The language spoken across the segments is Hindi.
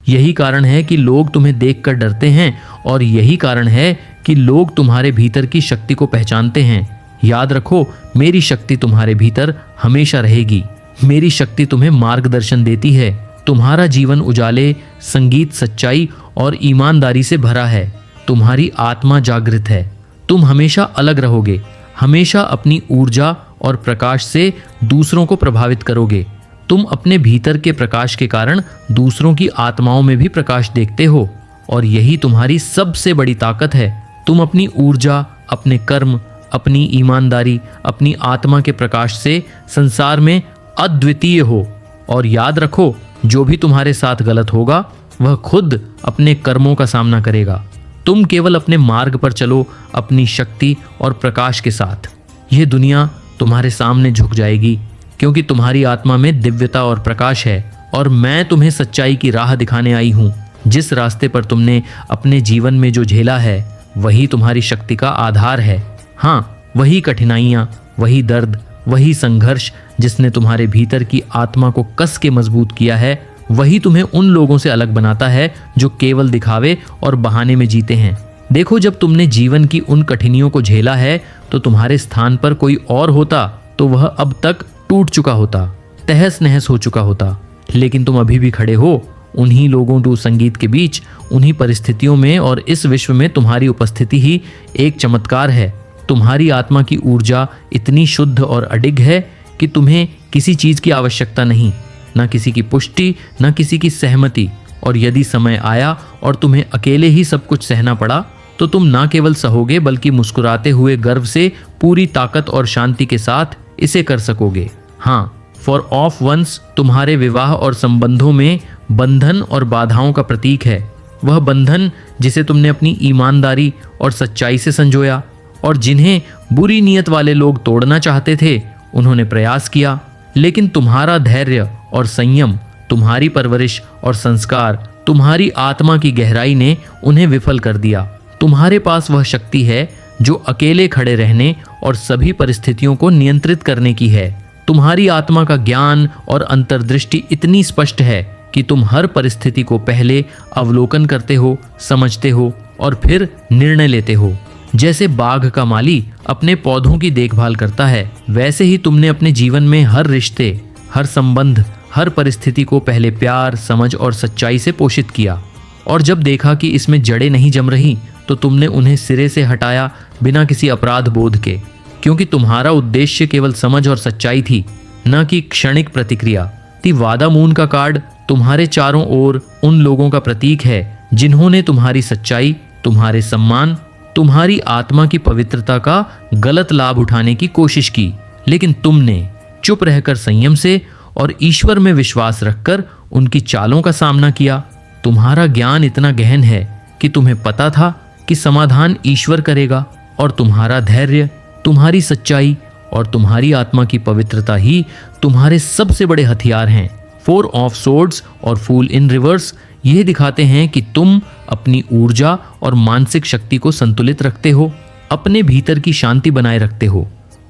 यही कारण है कि लोग तुम्हें देखकर डरते हैं और यही कारण है कि लोग तुम्हारे भीतर की शक्ति को पहचानते हैं। याद रखो, मेरी शक्ति तुम्हारे भीतर हमेशा रहेगी। मेरी शक्ति तुम्हें मार्गदर्शन देती है। तुम्हारा जीवन उजाले, संगीत, सच्चाई और ईमानदारी से भरा है। तुम्हारी आत्मा जागृत है। तुम हमेशा अलग रहोगे, हमेशा अपनी ऊर्जा और प्रकाश से दूसरों को प्रभावित करोगे। तुम अपने भीतर के प्रकाश के कारण दूसरों की आत्माओं में भी प्रकाश देखते हो और यही तुम्हारी सबसे बड़ी ताकत है। तुम अपनी ऊर्जा, अपने कर्म, अपनी ईमानदारी, अपनी आत्मा के प्रकाश से संसार में अद्वितीय हो। और याद रखो, जो भी तुम्हारे साथ गलत होगा वह खुद अपने कर्मों का सामना करेगा। तुम केवल अपने मार्ग पर चलो, अपनी शक्ति और प्रकाश के साथ। यह दुनिया तुम्हारे सामने झुक जाएगी क्योंकि तुम्हारी आत्मा में दिव्यता और प्रकाश है और मैं तुम्हें सच्चाई की राह दिखाने आई हूँ। जिस रास्ते पर तुमने अपने जीवन में जो झेला है वही तुम्हारी शक्ति का आधार है। हाँ, वही कठिनाइयाँ, वही दर्द, वही संघर्ष जिसने तुम्हारे भीतर की आत्मा को कस के मजबूत किया है, वही तुम्हें उन लोगों से अलग बनाता है जो केवल दिखावे और बहाने में जीते हैं। देखो, जब तुमने जीवन की उन कठिनाइयों को झेला है तो तुम्हारे स्थान पर कोई और होता तो वह अब तक टूट चुका होता, तहस नहस हो चुका होता। लेकिन तुम अभी भी खड़े हो उन्हीं लोगों टू संगीत के बीच, उन्हीं परिस्थितियों में, और इस विश्व में तुम्हारी उपस्थिति ही एक चमत्कार है। तुम्हारी आत्मा की ऊर्जा इतनी शुद्ध और अडिग है कि तुम्हें किसी चीज की आवश्यकता नहीं, न किसी की पुष्टि, न किसी की सहमति। और यदि समय आया और तुम्हें अकेले ही सब कुछ सहना पड़ा तो तुम ना केवल सहोगे बल्कि मुस्कुराते हुए गर्व से पूरी ताकत और शांति के साथ इसे कर सकोगे। हाँ, फॉर ऑफ वंस तुम्हारे विवाह और संबंधों में बंधन और बाधाओं का प्रतीक है। वह बंधन जिसे तुमने अपनी ईमानदारी और सच्चाई से संजोया और जिन्हें बुरी नीयत वाले लोग तोड़ना चाहते थे, उन्होंने प्रयास किया, लेकिन तुम्हारा धैर्य और संयम, तुम्हारी परवरिश और संस्कार, तुम्हारी आत्मा की गहराई ने उन्हें विफल कर दिया। तुम्हारे पास वह शक्ति है जो अकेले खड़े रहने और सभी परिस्थितियों को नियंत्रित करने की है। तुम्हारी आत्मा का ज्ञान और अंतर्दृष्टि इतनी स्पष्ट है कि तुम हर परिस्थिति को पहले अवलोकन करते हो, समझते हो और फिर निर्णय लेते हो। जैसे बाग का माली अपने पौधों की देखभाल करता है, वैसे ही तुमने अपने जीवन में हर रिश्ते, हर संबंध, हर परिस्थिति को पहले प्यार, समझ और सच्चाई से पोषित किया। और जब देखा कि इसमें जड़ें नहीं जम रही तो तुमने उन्हें सिरे से हटाया बिना किसी अपराध बोध के, क्योंकि तुम्हारा उद्देश्य केवल समझ और सच्चाई थी, न कि क्षणिक प्रतिक्रिया। वादा मून का कार्ड तुम्हारे चारों ओर उन लोगों का प्रतीक है जिन्होंने तुम्हारी सच्चाई, तुम्हारे सम्मान, तुम्हारी आत्मा की पवित्रता का गलत लाभ उठाने की कोशिश की, लेकिन तुमने चुप रहकर संयम से और ईश्वर में विश्वास रखकर उनकी चालों का सामना किया। तुम्हारा ज्ञान इतना गहन है कि तुम्हें पता था कि समाधान ईश्वर करेगा और तुम्हारा धैर्य, तुम्हारी सच्चाई और तुम्हारी आत्मा की पवित्रता ही तुम्हारे सबसे बड़े हथियार हैं। 4 ऑफ सोर्ड्स और फूल इन रिवर्स यह दिखाते हैं कि तुम अपनी ऊर्जा और मानसिक शक्ति को संतुलित रखते हो, अपने भीतर की शांति बनाए रखते हो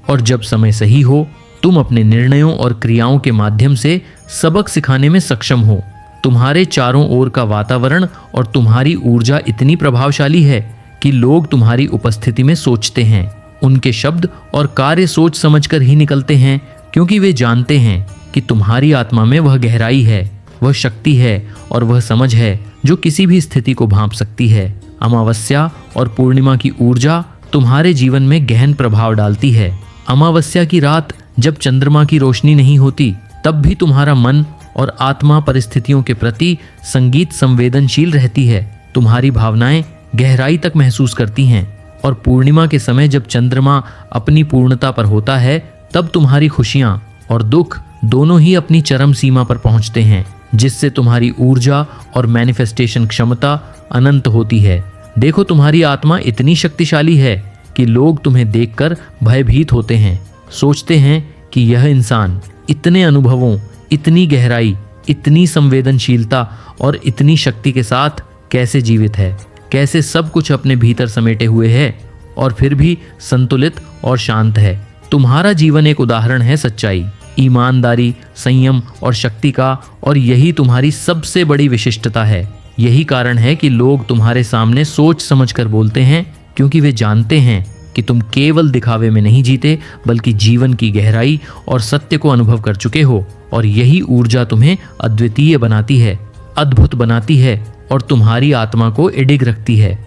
और जब समय सही हो तुम अपने निर्णयों और क्रियाओं के माध्यम से सबक सिखाने में सक्षम हो। तुम्हारे चारों ओर का वातावरण और तुम्हारी ऊर्जा इतनी प्रभावशाली है कि लोग तुम्हारी उपस्थिति में सोचते हैं। उनके शब्द और कार्य सोच समझकर ही निकलते हैं, क्योंकि वे जानते हैं कि तुम्हारी आत्मा में वह गहराई है, वह शक्ति है और वह समझ है जो किसी भी स्थिति को भांप सकती है। अमावस्या और पूर्णिमा की ऊर्जा तुम्हारे जीवन में गहन प्रभाव डालती है। अमावस्या की रात जब चंद्रमा की रोशनी नहीं होती, तब भी तुम्हारा मन और आत्मा परिस्थितियों के प्रति संगीत संवेदनशील रहती है। तुम्हारी भावनाएं गहराई तक महसूस करती हैं और पूर्णिमा के समय जब चंद्रमा अपनी पूर्णता पर होता है, तब तुम्हारी खुशियां और दुख दोनों ही अपनी चरम सीमा पर पहुंचते हैं, जिससे तुम्हारी ऊर्जा और मैनिफेस्टेशन क्षमता अनंत होती है। देखो, तुम्हारी आत्मा इतनी शक्तिशाली है कि लोग तुम्हें देखकर भयभीत होते हैं, सोचते हैं कि यह इंसान इतने अनुभवों, इतनी गहराई, इतनी संवेदनशीलता और इतनी शक्ति के साथ कैसे जीवित है, कैसे सब कुछ अपने भीतर समेटे हुए है और फिर भी संतुलित और शांत है। तुम्हारा जीवन एक उदाहरण है सच्चाई, ईमानदारी, संयम और शक्ति का, और यही तुम्हारी सबसे बड़ी विशिष्टता है। यही कारण है कि लोग तुम्हारे सामने सोच समझकर बोलते हैं, क्योंकि वे जानते हैं कि तुम केवल दिखावे में नहीं जीते, बल्कि जीवन की गहराई और सत्य को अनुभव कर चुके हो। और यही ऊर्जा तुम्हें अद्वितीय बनाती है, अद्भुत बनाती है और तुम्हारी आत्मा को अडिग रखती है।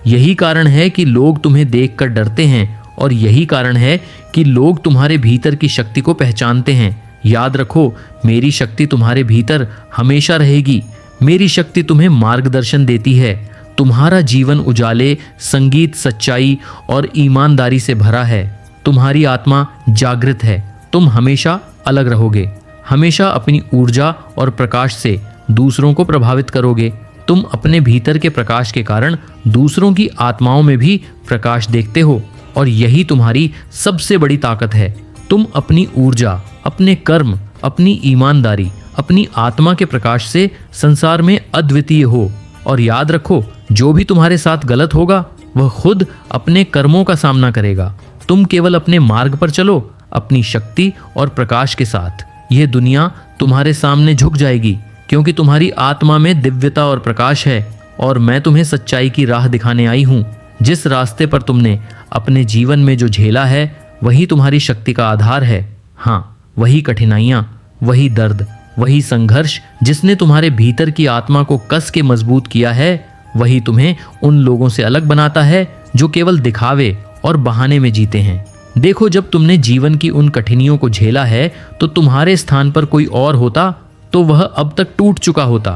यही कारण है कि लोग तुम्हें देखकर डरते हैं, और यही कारण है कि लोग तुम्हारे भीतर की शक्ति को पहचानते हैं। याद रखो, मेरी शक्ति तुम्हारे भीतर हमेशा रहेगी। मेरी शक्ति तुम्हें मार्गदर्शन देती है। तुम्हारा जीवन उजाले, संगीत, सच्चाई और ईमानदारी से भरा है। तुम्हारी आत्मा जागृत है। तुम हमेशा अलग रहोगे, हमेशा अपनी ऊर्जा और प्रकाश से दूसरों को प्रभावित करोगे। तुम अपने भीतर के प्रकाश के कारण दूसरों की आत्माओं में भी प्रकाश देखते हो, और यही तुम्हारी सबसे बड़ी ताकत है। तुम अपनी ऊर्जा, अपने कर्म, अपनी ईमानदारी, अपनी आत्मा के प्रकाश से संसार में अद्वितीय हो। और याद रखो, जो भी तुम्हारे साथ गलत होगा वह खुद अपने कर्मों का सामना करेगा। तुम केवल अपने मार्ग पर चलो, अपनी शक्ति और प्रकाश के साथ। यह दुनिया तुम्हारे सामने झुक जाएगी, क्योंकि तुम्हारी आत्मा में दिव्यता और प्रकाश है, और मैं तुम्हें सच्चाई की राह दिखाने आई हूँ। जिस रास्ते पर तुमने अपने जीवन में जो झेला है, वही तुम्हारी शक्ति का आधार है। हाँ, वही कठिनाइयाँ, वही दर्द, वही संघर्ष जिसने तुम्हारे भीतर की आत्मा को कस के मजबूत किया है, वही तुम्हें उन लोगों से अलग बनाता है जो केवल दिखावे और बहाने में जीते हैं। देखो, जब तुमने जीवन की उन कठिनाइयों को झेला है, तो तुम्हारे स्थान पर कोई और होता तो वह अब तक टूट चुका होता,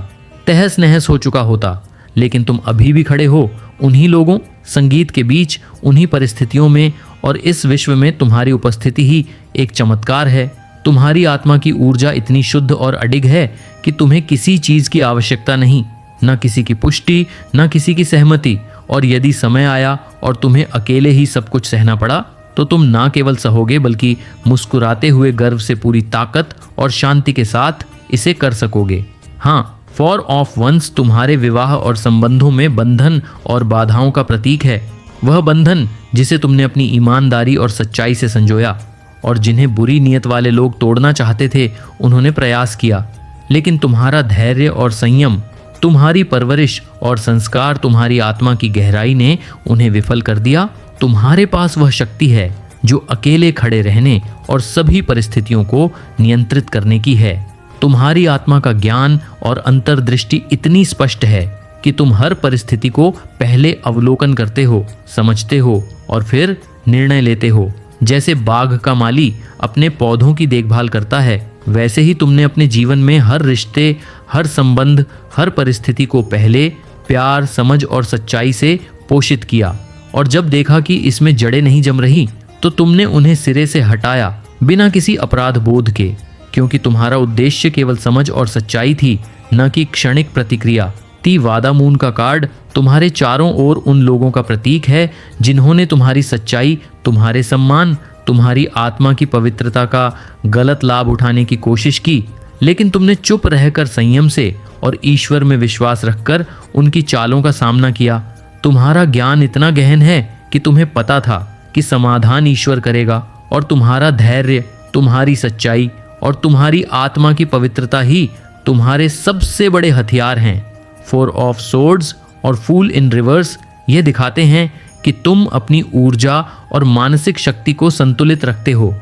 तहस नहस हो चुका होता। लेकिन तुम अभी भी खड़े हो उन्हीं लोगों, संगीत के बीच, उन्हीं परिस्थितियों में, और इस विश्व में तुम्हारी उपस्थिति ही एक चमत्कार है। तुम्हारी आत्मा की ऊर्जा इतनी शुद्ध और अडिग है कि तुम्हें किसी चीज की आवश्यकता नहीं, न किसी की पुष्टि, न किसी की सहमति। और यदि समय आया और तुम्हें अकेले ही सब कुछ सहना पड़ा, तो तुम ना केवल सहोगे, बल्कि मुस्कुराते हुए गर्व से पूरी ताकत और शांति के साथ इसे कर सकोगे। हाँ, 4 ऑफ वंस तुम्हारे विवाह और संबंधों में बंधन और बाधाओं का प्रतीक है। वह बंधन जिसे तुमने अपनी ईमानदारी और सच्चाई से संजोया, और जिन्हें बुरी नीयत वाले लोग तोड़ना चाहते थे, उन्होंने प्रयास किया। लेकिन तुम्हारा धैर्य और संयम, तुम्हारी परवरिश और संस्कार, तुम्हारी आत्मा की गहराई ने उन्हें विफल कर दिया। तुम्हारे पास वह शक्ति है जो अकेले खड़े रहने और सभी परिस्थितियों को नियंत्रित करने की है। तुम्हारी आत्मा का ज्ञान और अंतर्दृष्टि इतनी स्पष्ट है कि तुम हर परिस्थिति को पहले अवलोकन करते हो, समझते हो और फिर निर्णय लेते हो। जैसे बाग का माली अपने पौधों की देखभाल करता है, वैसे ही तुमने अपने जीवन में हर रिश्ते, हर संबंध, हर परिस्थिति को पहले प्यार, समझ और सच्चाई से पोषित किया। और जब देखा कि इसमें जड़ें नहीं जम रही, तो तुमने उन्हें सिरे से हटाया, बिना किसी अपराध बोध के, क्योंकि तुम्हारा उद्देश्य केवल समझ और सच्चाई थी, न कि क्षणिक प्रतिक्रिया। वादा मून का कार्ड तुम्हारे चारों ओर उन लोगों का प्रतीक है जिन्होंने तुम्हारी सच्चाई, तुम्हारे सम्मान, तुम्हारी आत्मा की पवित्रता का गलत लाभ उठाने की कोशिश की। लेकिन तुमने चुप रहकर संयम से और ईश्वर में विश्वास रखकर उनकी चालों का सामना किया। तुम्हारा ज्ञान इतना गहन है कि तुम्हें पता था कि समाधान ईश्वर करेगा, और तुम्हारा धैर्य, तुम्हारी सच्चाई और तुम्हारी आत्मा की पवित्रता ही तुम्हारे सबसे बड़े हथियार हैं। 4 ऑफ सोर्ड्स और फूल इन रिवर्स ये दिखाते हैं कि तुम अपनी ऊर्जा और मानसिक शक्ति को संतुलित रखते हो,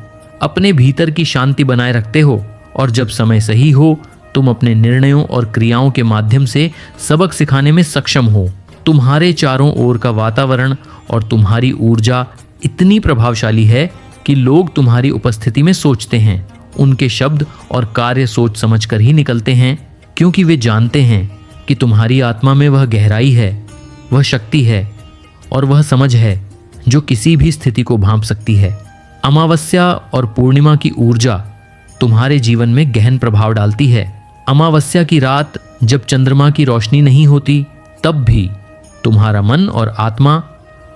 अपने भीतर की शांति बनाए रखते हो, और जब समय सही हो तुम अपने निर्णयों और क्रियाओं के माध्यम से सबक सिखाने में सक्षम हो। तुम्हारे चारों ओर का वातावरण और तुम्हारी ऊर्जा इतनी प्रभावशाली है कि लोग तुम्हारी उपस्थिति में सोचते हैं। उनके शब्द और कार्य सोच समझकर ही निकलते हैं, क्योंकि वे जानते हैं कि तुम्हारी आत्मा में वह गहराई है, वह शक्ति है और वह समझ है जो किसी भी स्थिति को भांप सकती है। अमावस्या और पूर्णिमा की ऊर्जा तुम्हारे जीवन में गहन प्रभाव डालती है। अमावस्या की रात जब चंद्रमा की रोशनी नहीं होती, तब भी तुम्हारा मन और आत्मा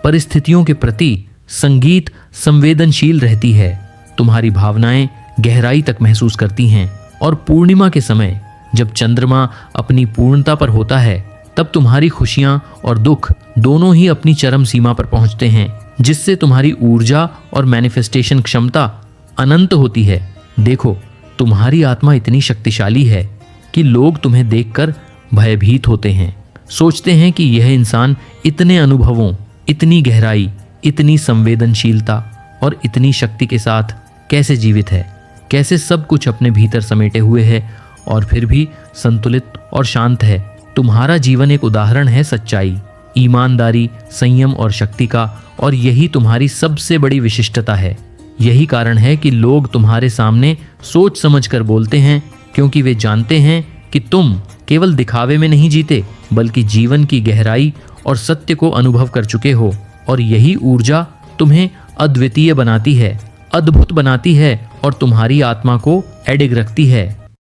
परिस्थितियों के प्रति संगीत संवेदनशील रहती है। तुम्हारी भावनाएं गहराई तक महसूस करती हैं। और पूर्णिमा के समय जब चंद्रमा अपनी पूर्णता पर होता है, तब तुम्हारी खुशियां और दुख दोनों ही अपनी चरम सीमा पर पहुंचते हैं, जिससे तुम्हारी ऊर्जा और मैनिफेस्टेशन क्षमता अनंत होती है। देखो, तुम्हारी आत्मा इतनी शक्तिशाली है कि लोग तुम्हें देखकर भयभीत होते हैं, सोचते हैं कि यह इंसान इतने अनुभवों, इतनी गहराई, इतनी संवेदनशीलता और इतनी शक्ति के साथ कैसे जीवित है, कैसे सब कुछ अपने भीतर समेटे हुए है और फिर भी संतुलित और शांत है। तुम्हारा जीवन एक उदाहरण है सच्चाई, ईमानदारी, संयम और शक्ति का, और यही तुम्हारी सबसे बड़ी विशिष्टता है। यही कारण है कि लोग तुम्हारे सामने सोच समझकर बोलते हैं, क्योंकि वे जानते हैं कि तुम केवल दिखावे में नहीं जीते, बल्कि जीवन की गहराई और सत्य को अनुभव कर चुके हो। और यही ऊर्जा तुम्हें अद्वितीय बनाती है, अद्भुत बनाती है और तुम्हारी आत्मा को अडिग रखती है।